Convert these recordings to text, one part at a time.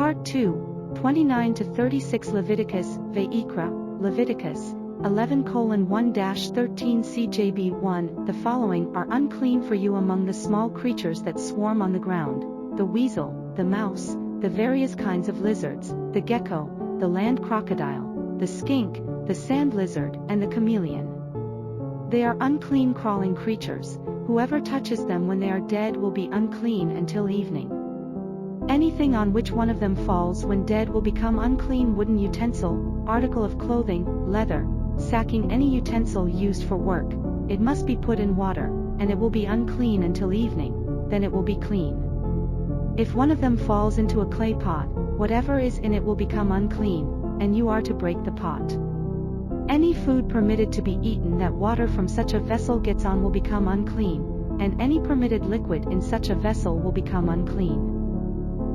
Part 2, 29 to 36 Leviticus, Vayikra, Leviticus, 11:1-13 CJB 1. The following are unclean for you among the small creatures that swarm on the ground: the weasel, the mouse, the various kinds of lizards, the gecko, the land crocodile, the skink, the sand lizard, and the chameleon. They are unclean crawling creatures. Whoever touches them when they are dead will be unclean until evening. Anything on which one of them falls when dead will become unclean: wooden utensil, article of clothing, leather, sacking, any utensil used for work. It must be put in water, and it will be unclean until evening, then it will be clean. If one of them falls into a clay pot, whatever is in it will become unclean, and you are to break the pot. Any food permitted to be eaten that water from such a vessel gets on will become unclean, and any permitted liquid in such a vessel will become unclean.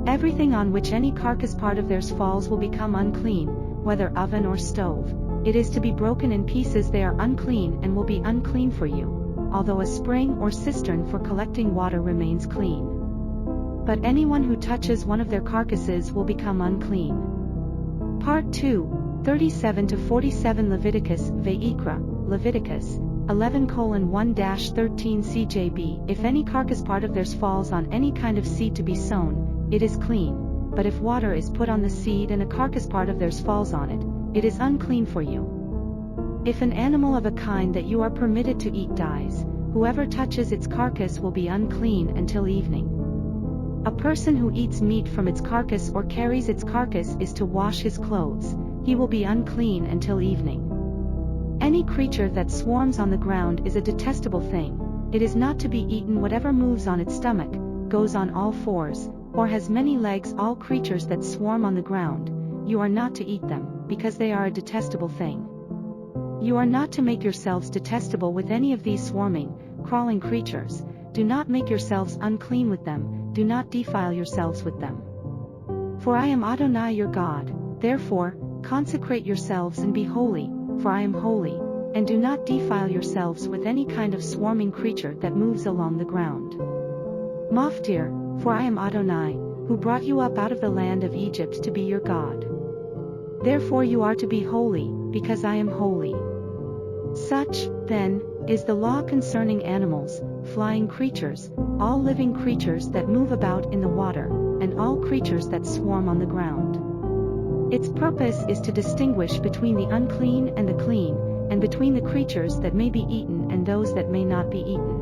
Everything on which any carcass part of theirs falls will become unclean, whether oven or stove. It is to be broken in pieces. They are unclean and will be unclean for you, although a spring or cistern for collecting water remains clean. But anyone who touches one of their carcasses will become unclean. Part 2, 37 to 47 Leviticus, Vayikra, Leviticus, 11:1-13 CJB. If any carcass part of theirs falls on any kind of seed to be sown, it is clean, but if water is put on the seed and a carcass part of theirs falls on it, it is unclean for you. If an animal of a kind that you are permitted to eat dies, whoever touches its carcass will be unclean until evening. A person who eats meat from its carcass or carries its carcass is to wash his clothes. He will be unclean until evening. Any creature that swarms on the ground is a detestable thing. It is not to be eaten. Whatever moves on its stomach, goes on all fours, or has many legs. All creatures that swarm on the ground, you are not to eat them, because they are a detestable thing. You are not to make yourselves detestable with any of these swarming, crawling creatures. Do not make yourselves unclean with them. Do not defile yourselves with them. For I am Adonai your God. Therefore, consecrate yourselves and be holy, for I am holy, and do not defile yourselves with any kind of swarming creature that moves along the ground. Maftir, for I am Adonai, who brought you up out of the land of Egypt to be your God. Therefore you are to be holy, because I am holy. Such, then, is the law concerning animals, flying creatures, all living creatures that move about in the water, and all creatures that swarm on the ground. Its purpose is to distinguish between the unclean and the clean, and between the creatures that may be eaten and those that may not be eaten.